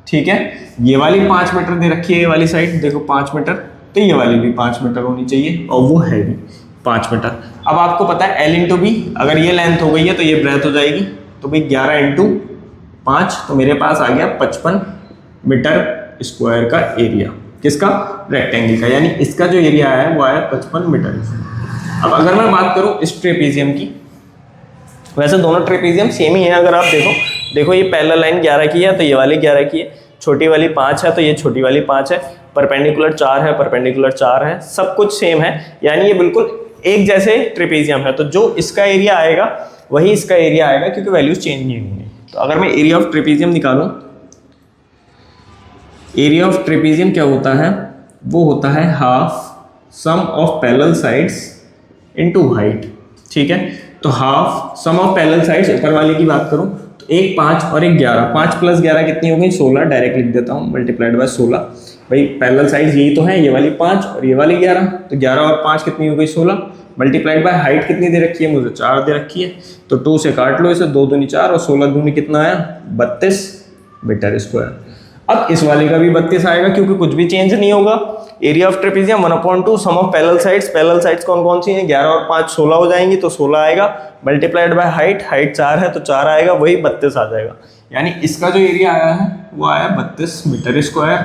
ठीक है। ये वाली 5 मीटर दे रखी है, ये वाली साइड देखो 5 मीटर, तो ये वाली भी 5 मीटर होनी चाहिए, और वो है भी 5 मीटर। अब आपको पता है L इंटू बी, अगर ये लेंथ हो गई है तो ये ब्रेथ हो जाएगी, तो भाई 11 इंटू 5, तो मेरे पास आ गया 55 मीटर स्क्वायर का एरिया, किसका, रेक्टेंगल का, यानी इसका जो एरिया है वो आया 55 मीटर। अब अगर मैं बात करूं इस ट्रेपीजियम की, वैसे दोनों ट्रेपीजियम सेम ही है। अगर आप देखो ये पहला लाइन 11 की है तो ये वाली 11 की है, छोटी वाली 5 है तो ये छोटी वाली 5 है, परपेंडिकुलर 4 है, परपेंडिकुलर 4 है, सब कुछ सेम है, यानी ये बिल्कुल एक जैसे ट्रेपीजियम है। तो जो इसका एरिया आएगा वही इसका एरिया आएगा, क्योंकि वैल्यूज चेंज नहीं होंगी। तो अगर मैं एरिया ऑफ ट्रेपीजियम निकालूं, एरिया ऑफ ट्रेपीजियम क्या होता है, वो होता है half sum of parallel sides into height, ठीक है। तो half sum of parallel sides, ऊपर वाले की बात करूं तो एक 5 और एक 11, 5 प्लस 11 कितनी हो गई, 16, डायरेक्ट लिख देता हूं, मल्टीप्लाइड बाय 16। भाई पैरेलल साइड्स यही तो है, ये वाली 5 और ये वाली 11, तो 11 और 5 कितनी हो गई, 16, मल्टीप्लाइड बाय हाइट कितनी दे रखी है, मुझे 4 दे रखी है, तो 2 से काट लो इसे, 2 दूनी 4 और 16 दूनी कितना आया, 32 मीटर स्क्वायर। अब इस वाले का भी 32 आएगा, क्योंकि कुछ भी चेंज नहीं होगा। Area of trapezium 1/2 sum of parallel sides, parallel sides कौन कौन सी हैं, 11 और 5 16 हो जाएंगी, तो 16 आएगा, मल्टीप्लाइड बाय हाइट, हाइट 4 है तो 4 आएगा, वही 32 आ जाएगा। यानी इसका जो एरिया आया है वो आया 32 मीटर स्क्वायर,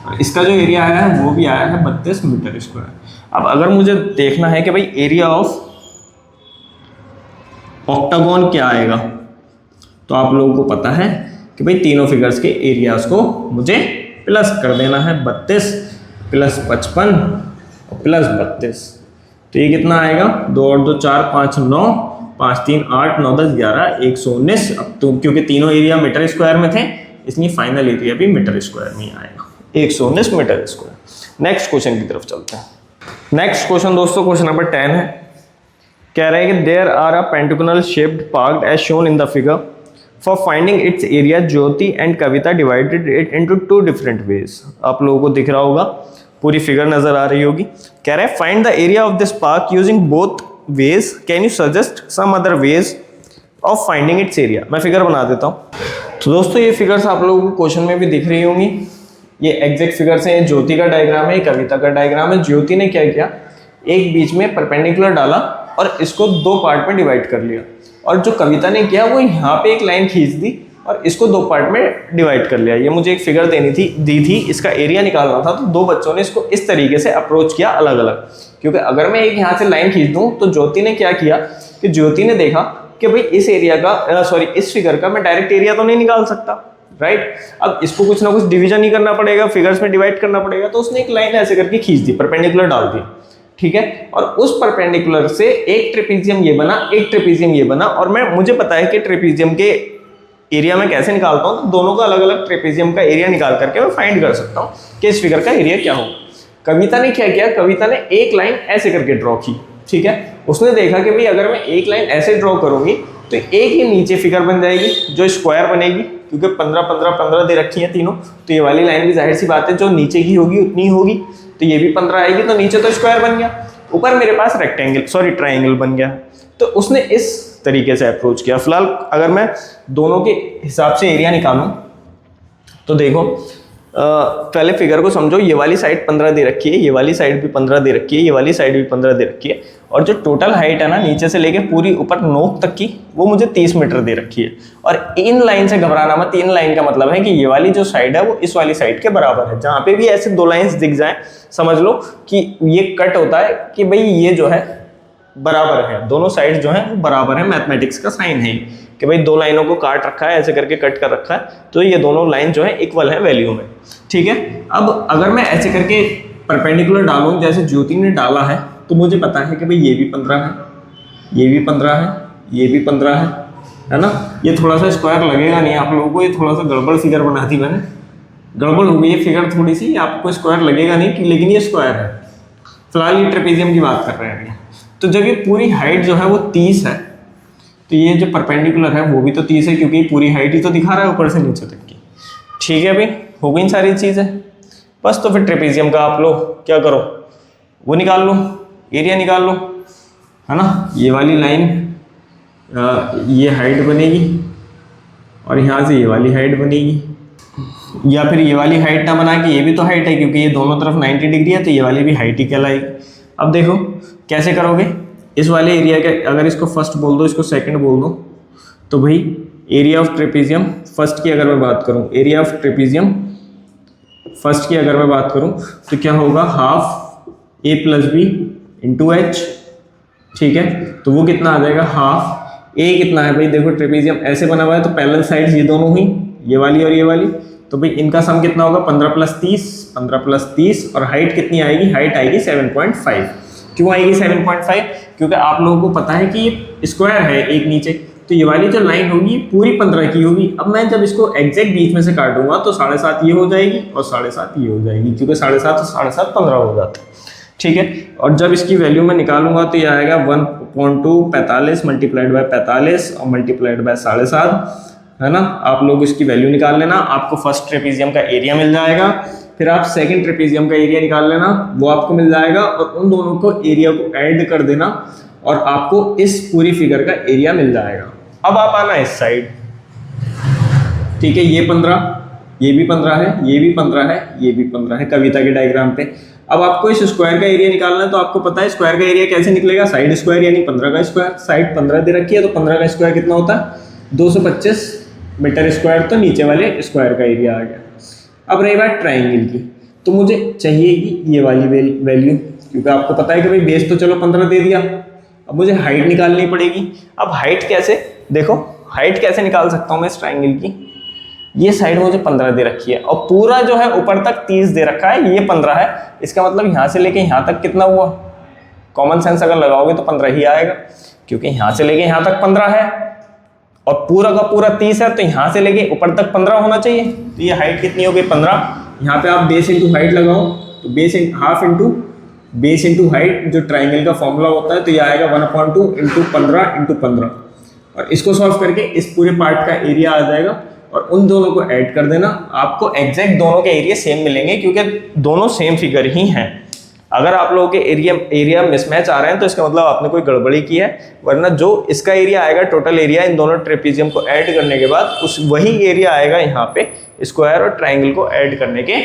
और इसका जो एरिया आया है वो भी आया है 32 मीटर स्क्वायर। अब अगर मुझे देखना है कि भाई एरिया ऑफ ऑक्टागोन क्या आएगा, तो आप लोगों को पता है कि भाई तीनों फिगर्स के एरियाज को मुझे प्लस कर देना है, 32 प्लस 55 और प्लस 32, तो ये कितना आएगा, 2 और 2 4, 5 9, 5 3 8 9 10 11 119। अब तो क्योंकि तीनों एरिया मीटर स्क्वायर में थे इसलिए फाइनल एरिया भी मीटर स्क्वायर में ही आएगा, 119 मीटर स्क्वायर। नेक्स्ट क्वेश्चन की तरफ चलते हैं। नेक्स्ट क्वेश्चन दोस्तों क्वेश्चन नंबर 10 है, कह रहे हैं कि there are a pentagonal shaped park as shown in the figure, for finding its area Jyoti and Kavita divided it into 2 different ways. आप लोगों को दिख रहा होगा, पूरी फिगर नजर आ रही होगी। कह रहे हैं find the area of this park using both ways, can you suggest some other ways of finding its area. मैं फिगर बना देता हूँ। तो दोस्तों ये फिगर्स आप लोगों को क्वेश्चन में भी दिख रही होंगी, ये एग्जैक्ट फिगर्स हैं। ज्योति का डायग्राम है, कविता का डायग्राम है। ज्योति ने क्या किया, एक बीच में परपेंडिकुलर डाला और इसको दो पार्ट में डिवाइड कर लिया, और जो कविता ने किया वो यहाँ पे एक लाइन खींच दी और इसको दो पार्ट में डिवाइड कर लिया। ये मुझे एक फिगर दी थी, इसका एरिया निकालना था, तो दो बच्चों ने इसको इस तरीके से अप्रोच किया अलग अलग। क्योंकि अगर मैं एक यहाँ से लाइन खींच दूँ तो ज्योति ने क्या किया कि ज्योति ने देखा कि भाई इस एरिया का इस फिगर का मैं डायरेक्ट एरिया तो नहीं निकाल सकता, राइट। अब इसको कुछ ना कुछ डिवीजन ही करना पड़ेगा, फिगर्स में डिवाइड करना पड़ेगा, तो उसने एक लाइन ऐसे करके खींच दी, परपेंडिकुलर डाल दी, ठीक है। और उस परपेंडिकुलर से एक ट्रेपेजियम ये बना, एक ट्रेपेजियम ये बना, और मुझे पता है कि ट्रेपेजियम के एरिया में कैसे निकालता हूँ, तो दोनों का अलग अलग ट्रेपेजियम का एरिया निकाल करके मैं फाइंड कर सकता हूँ कि इस फिगर का एरिया क्या होगा। कविता ने क्या किया, कविता ने एक लाइन ऐसे करके ड्रॉ की, ठीक है। उसने देखा कि भाई अगर मैं एक लाइन ऐसे ड्रॉ करूंगी तो एक ही नीचे फिगर बन जाएगी जो स्क्वायर बनेगी, क्योंकि 15 15 15 दे रखी है तीनों, तो ये वाली लाइन भी जाहिर सी बात है जो नीचे की होगी उतनी होगी, तो ये भी 15 आएगी, तो नीचे तो स्क्वायर बन गया, ऊपर मेरे पास ट्राइंगल बन गया। तो उसने इस तरीके से अप्रोच किया। फिलहाल अगर मैं दोनों के हिसाब से एरिया निकालूं तो देखो, पहले फिगर को समझो, ये वाली साइड 15 दे रखी है, ये वाली साइड भी 15 दे रखी है, ये वाली साइड भी 15 दे रखी है, और जो टोटल हाइट है ना नीचे से लेके पूरी ऊपर नोक तक की, वो मुझे 30 मीटर दे रखी है। और इन लाइन से घबराना मत, इन लाइन का मतलब है कि ये वाली जो साइड है वो इस वाली साइड के बराबर है। जहाँ पे भी ऐसे दो लाइन्स दिख जाए समझ लो कि ये कट होता है कि भाई ये जो है बराबर है, दोनों साइड जो है वो बराबर है, मैथमेटिक्स का साइन है कि भाई दो लाइनों को काट रखा है, ऐसे करके कट कर रखा है, तो ये दोनों लाइन जो है इक्वल है वैल्यू में, ठीक है। अब अगर मैं ऐसे करके परपेंडिकुलर डालूं जैसे ज्योति ने डाला है, तो मुझे पता है कि भाई ये भी 15 है, ये भी 15 है, ये भी 15 है ना। ये थोड़ा सा स्क्वायर लगेगा नहीं आप लोगों को, ये थोड़ा सा गड़बड़ फिगर बना दी मैंने, गड़बड़ हो गई ये फिगर थोड़ी सी, आपको स्क्वायर लगेगा नहीं, लेकिन ये स्क्वायर है। फिलहाल ये ट्रेपेजियम की बात कर रहे हैं। तो जब ये पूरी हाइट जो है वो 30 है, तो ये जो परपेंडिकुलर है वो भी तो 30 है, क्योंकि पूरी हाइट ही तो दिखा रहा है ऊपर से नीचे तक की, ठीक है भाई। हो गई सारी चीज़ें बस। तो फिर ट्रेपेजियम का आप लोग क्या करो, वो निकाल लो, एरिया निकाल लो, है ना। ये वाली लाइन ये हाइट बनेगी और यहाँ से ये वाली हाइट बनेगी, या फिर ये वाली हाइट ना बना के ये भी तो हाइट है, क्योंकि ये दोनों तरफ 90 डिग्री है, तो ये वाली भी हाइट ही कहलाएगी। अब देखो कैसे करोगे, इस वाले एरिया के अगर इसको फर्स्ट बोल दो, इसको सेकंड बोल दो, तो भाई एरिया ऑफ ट्रेपेजियम फर्स्ट की अगर मैं बात करूं, एरिया ऑफ ट्रेपेजियम फर्स्ट की अगर मैं बात करूं तो क्या होगा, हाफ ए प्लस बी इंटू एच, ठीक है। तो वो कितना आ जाएगा, हाफ ए कितना है भाई, देखो ट्रेपेजियम ऐसे बना हुआ है, तो पैरेलल साइड्स ये दोनों हुई, ये वाली और ये वाली, तो भाई इनका सम कितना होगा 15 + 30, 15 + 30, और हाइट कितनी आएगी, हाइट आएगी 7.5। क्यों आएगी 7.5, क्योंकि आप लोगों को पता है कि ये स्क्वायर है एक नीचे, तो ये वाली जो लाइन होगी पूरी 15 की होगी। अब मैं जब इसको एग्जैक्ट बीच में से काटूंगा तो 7.5 ये हो जाएगी और 7.5 ये हो जाएगी, क्योंकि 7.5 और 7.5 15 हो जाता है, ठीक है। और जब इसकी वैल्यू में निकालूंगा तो ये आएगा 1.2 45 मल्टीप्लाइड बाय 45 और मल्टीप्लाइड बाय 7.5, है ना। आप लोग इसकी वैल्यू निकाल लेना, आपको फर्स्ट ट्रेपेजियम का एरिया मिल जाएगा, फिर आप सेकंड ट्रेपेजियम का एरिया निकाल लेना, वो आपको मिल जाएगा, और उन दोनों को एरिया को ऐड कर देना और आपको इस पूरी फिगर का एरिया मिल जाएगा। अब आप आना इस साइड, ठीक है, ये 15, ये भी 15 है, ये भी 15 है, ये भी 15 है कविता के डायग्राम पे। अब आपको इस स्क्वायर का एरिया निकालना है, तो आपको पता है स्क्वायर का एरिया कैसे निकलेगा, साइड स्क्वायर यानी 15 का स्क्वायर। साइड 15 दे रखी है, तो 15 का स्क्वायर कितना होता है 225 मीटर स्क्वायर, तो नीचे वाले स्क्वायर का एरिया आ गया। अब रही बात ट्राइंगल की, तो मुझे चाहिएगी ये वाली वैल्यू, क्योंकि आपको पता है कि भाई बेस तो चलो 15 दे दिया, अब मुझे हाइट निकालनी पड़ेगी। अब हाइट कैसे, देखो हाइट कैसे निकाल सकता हूँ मैं इस ट्राइंगल की, ये साइड मुझे 15 दे रखी है और पूरा जो है ऊपर तक 30 दे रखा है, ये 15 है, इसका मतलब यहाँ से लेके यहाँ तक कितना हुआ, कॉमन सेंस अगर लगाओगे तो 15 ही आएगा, क्योंकि यहाँ से लेके यहाँ तक 15 है और पूरा का पूरा 30 है, तो यहाँ से लेके ऊपर तक 15 होना चाहिए। तो ये हाइट कितनी हो गई 15, यहाँ पे आप बेस इंटू हाइट लगाओ, तो base half into base into height जो ट्राइंगल का फॉर्मूला होता है, तो ये आएगा 1/2 इंटू 15 इंटू 15, और इसको सॉल्व करके इस पूरे पार्ट का एरिया आ जाएगा और उन दोनों को ऐड कर देना, आपको एग्जैक्ट दोनों के एरिया सेम मिलेंगे, क्योंकि दोनों सेम फिगर ही हैं। अगर आप लोगों के एरिया मिसमैच आ रहे हैं तो इसका मतलब आपने कोई गड़बड़ी की है, वरना जो इसका एरिया आएगा टोटल एरिया इन दोनों ट्रेपेजियम को ऐड करने के बाद उस वही एरिया आएगा यहाँ पे स्क्वायर और ट्राइंगल को ऐड करने के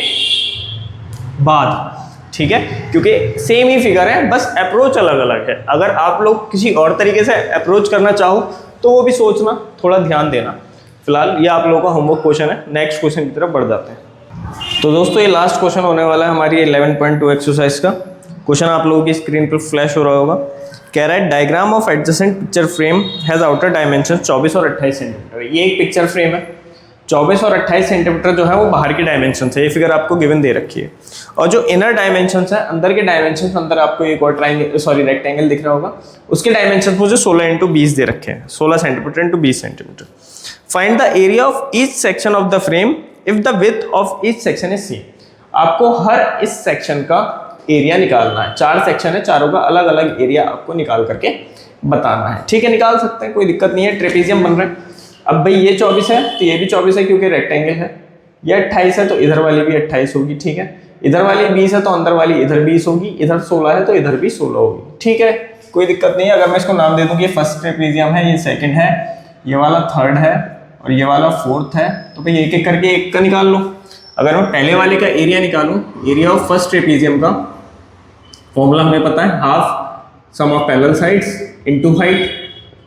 बाद, ठीक है, क्योंकि सेम ही फिगर है, बस अप्रोच अलग अलग है। अगर आप लोग किसी और तरीके से अप्रोच करना चाहो तो वो भी सोचना, थोड़ा ध्यान देना। फिलहाल ये आप लोगों का होमवर्क क्वेश्चन है, नेक्स्ट क्वेश्चन की तरफ बढ़ जाते हैं। तो दोस्तों ये लास्ट क्वेश्चन होने वाला है हमारी 11.2 एक्सरसाइज का। क्वेश्चन आप लोगों की स्क्रीन पर फ्लैश हो रहा होगा। कह रहा है diagram of adjacent picture frame has outer dimension 24 और 28 सेंटीमीटर। ये एक पिक्चर फ्रेम है, 24 और 28 सेंटीमीटर जो है वो बाहर की डायमेंशन है। ये फिगर आपको गिवन दे रखी है। और जो इनर डायमेंशन है, अंदर के डायमेंशन, अंदर आपको एक और रेक्टेंगल दिख रहा होगा, उसके डायमेंशन मुझे 16 × 20 दे रखे हैं, 16 centimetre × 20 centimetre. Find the area of each section of the frame if the width of each section is same. आपको हर इस सेक्शन का एरिया निकालना है। 4 सेक्शन है, चारों का अलग अलग एरिया आपको निकाल करके बताना है। ठीक है, निकाल सकते हैं, कोई दिक्कत नहीं है। ट्रेपेजियम बन रहा है। अब भाई ये 24 है तो ये भी 24 है क्योंकि रेक्टेंगल है। ये 28 है तो इधर वाली भी 28 होगी। ठीक है, इधर वाली 20 है तो अंदर वाली इधर 20 होगी, इधर 16 है तो इधर भी 16 होगी। ठीक है, कोई दिक्कत नहीं है। अगर मैं इसको नाम दे दूं कि ये फर्स्ट ट्रेपेजियम है, ये सेकंड है, ये वाला थर्ड है और ये वाला फोर्थ है, तो भाई एक एक करके एक का निकाल लो। अगर मैं पहले वाले का एरिया निकालूं, एरिया ऑफ फर्स्ट ट्रेपेजियम का फॉर्मूला हमें पता है, half sum of parallel sides into height.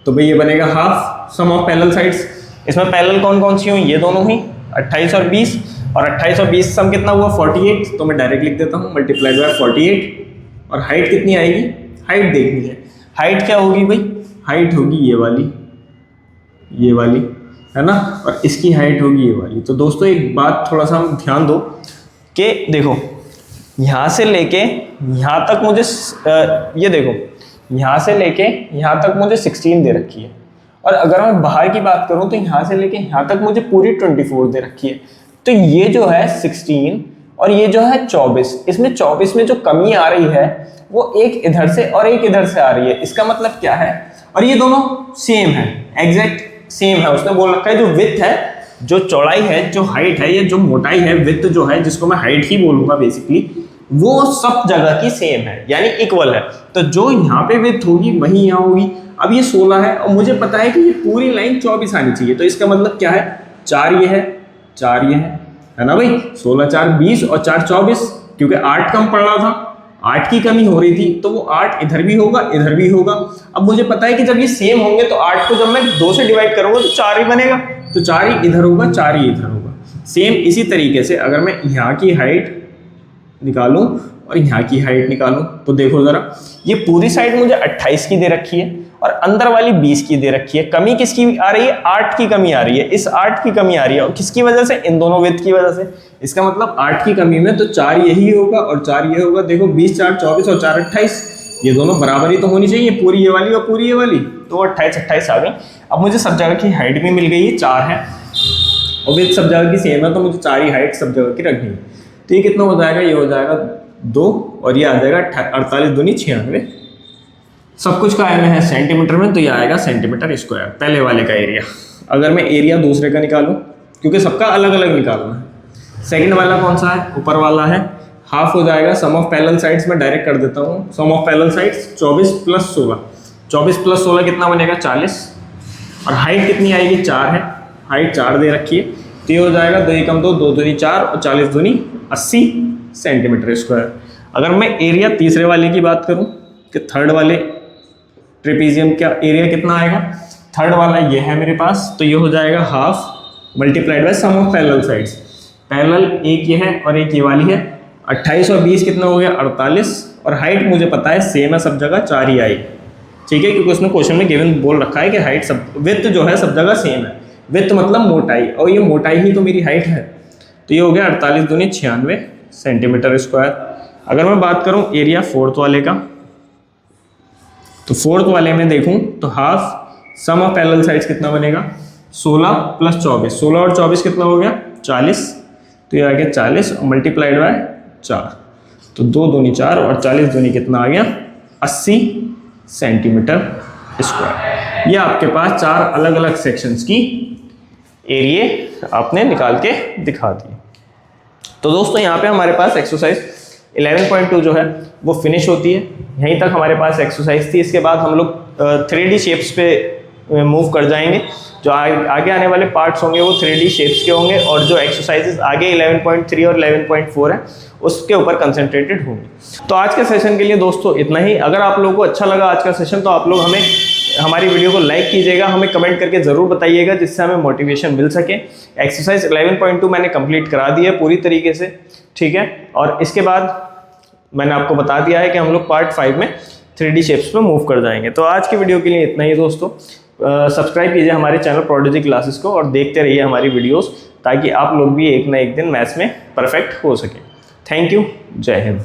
तो भाई ये बनेगा half sum of parallel sides. इसमें पैरेलल कौन कौन सी हुई? ये दोनों हुई, 28 और 20। और 28 और 20 सम कितना हुआ? 48। तो मैं डायरेक्ट लिख देता हूँ, मल्टीप्लाइड बाय 48। और हाइट कितनी आएगी? हाइट देखनी है। हाइट क्या होगी भाई? हाइट होगी ये वाली है ना, और इसकी हाइट होगी ये वाली। तो दोस्तों एक बात थोड़ा सा हम ध्यान दो कि देखो यहाँ से लेके यहाँ तक मुझे ये देखो यहाँ से लेके यहाँ तक मुझे 16 दे रखी है। और अगर मैं बाहर की बात करूँ तो यहाँ से लेके यहाँ तक मुझे पूरी 24 दे रखी है। तो ये जो है 16 और ये जो है 24, इसमें 24 में जो कमी आ रही है वो एक इधर से और एक इधर से आ रही है। इसका मतलब क्या है? और ये दोनों सेम है, एग्जैक्ट सेम है। उसने बोल रखा है जो विड्थ है, जो चौड़ाई है, जो हाइट है, ये जो मोटाई है, विड्थ जो है, जिसको मैं हाइट ही बोलूंगा बेसिकली, वो सब जगह की सेम है, यानी इक्वल है। तो जो यहाँ पे विड्थ होगी वही यहाँ होगी। अब ये 16 है और मुझे पता है कि ये पूरी लाइन 24 आनी चाहिए। तो इसका मतलब क्या है? 4 ये है, 4 ये है ना भाई। 16 4 20 और 4 24, क्योंकि 8 कम पड़ रहा था, 8 की कमी हो रही थी, तो वो 8 इधर भी होगा, इधर भी होगा। अब मुझे पता है कि जब ये सेम होंगे तो 8 को जब मैं 2 से डिवाइड करूंगा तो 4 ही बनेगा। तो 4 ही इधर होगा, 4 ही इधर होगा। सेम इसी तरीके से अगर मैं यहाँ की हाइट निकालूं और यहाँ की हाइट निकालूं तो देखो जरा, ये पूरी साइड मुझे 28 की दे रखी है और अंदर वाली 20 की दे रखी है। कमी किसकी आ रही है? 8 की कमी आ रही है। इस 8 की कमी आ रही है और किसकी वजह से? इन दोनों विड्थ की वजह से। इसका मतलब 8 की कमी में तो 4 यही होगा और 4 ये होगा। देखो 20 4 24 और 4 28, ये दोनों बराबर ही तो होनी चाहिए, पूरी ये वाली और पूरी ये वाली। तो 28 28 आ गई। अब मुझे सब जगह की हाइट भी मिल गई है, 4 है और विड्थ सब जगह की सेम है, तो मुझे 4 ही हाइट सब जगह की रखनी है। तो ये कितना हो जाएगा? ये हो जाएगा 2 और ये आ जाएगा 48 दूनी 96। सब कुछ का में है सेंटीमीटर में, तो ये आएगा सेंटीमीटर स्क्वायर, पहले वाले का एरिया। अगर मैं एरिया दूसरे का निकालूं, क्योंकि सबका अलग अलग निकालना है। सेकंड वाला कौन सा है? ऊपर वाला है, हाफ हो जाएगा सम ऑफ पैरेलल साइड्स। में डायरेक्ट कर देता हूँ, सम ऑफ पैरेलल साइड्स 24 + 16। 24 + 16 कितना बनेगा? 40। और हाइट कितनी आएगी? 4 है, हाइट 4 दे रखी है। तो ये हो जाएगा 2 × 2 2 दूनी 4 और 40 दूनी 80 सेंटीमीटर स्क्वायर। अगर मैं एरिया तीसरे वाले की बात करूं कि थर्ड वाले ट्रेपेजियम का एरिया कितना आएगा? थर्ड वाला ये है मेरे पास, तो ये हो जाएगा half multiplied by sum of parallel sides. Parallel एक ये है और एक ये वाली है। 28 और 20 कितना हो गया? 48। और हाइट मुझे पता है सेम है सब जगह, 4 ही आएगी। ठीक है, क्योंकि उसने क्वेश्चन में गिवन बोल रखा है कि हाइट सब, विड्थ जो है सब जगह सेम है। विड्थ मतलब मोटाई, और ये मोटाई ही तो मेरी हाइट है। तो ये हो गया 48 दूनी 96 सेंटीमीटर स्क्वायर। अगर मैं बात करूं एरिया फोर्थ वाले का, तो फोर्थ वाले में देखूं तो half sum of parallel sides कितना बनेगा? 16 + 24। 16 और 24 कितना हो गया? 40। तो ये आ गया 40 और मल्टीप्लाइड बाय 4। तो 2 दूनी 4 और 40 दूनी कितना आ गया? 80 सेंटीमीटर स्क्वायर। ये आपके पास 4 अलग अलग सेक्शंस की एरिया आपने निकाल के दिखा दिए। तो दोस्तों यहाँ पे हमारे पास एक्सरसाइज 11.2 जो है वो फिनिश होती है। यहीं तक हमारे पास एक्सरसाइज थी। इसके बाद हम लोग 3D शेप्स पे में मूव कर जाएंगे। जो आगे आने वाले पार्ट्स होंगे वो 3D शेप्स के होंगे और जो एक्सरसाइजेज आगे 11.3 और 11.4 है उसके ऊपर कंसंट्रेटेड होंगे। तो आज के सेशन के लिए दोस्तों इतना ही। अगर आप लोगों को अच्छा लगा आज का सेशन तो आप लोग हमारी वीडियो को लाइक कीजिएगा, हमें कमेंट करके ज़रूर बताइएगा जिससे हमें मोटिवेशन मिल सके। एक्सरसाइज 11.2 मैंने कंप्लीट करा दी है पूरी तरीके से, ठीक है। और इसके बाद मैंने आपको बता दिया है कि हम लोग पार्ट 5 में 3D शेप्स में मूव कर जाएंगे। तो आज की वीडियो के लिए इतना ही दोस्तों। सब्सक्राइब कीजिए हमारे चैनल प्रोडिजी क्लासेस को और देखते रहिए हमारी वीडियोस ताकि आप लोग भी एक ना एक दिन मैथ्स में परफेक्ट हो सके। थैंक यू, जय हिंद।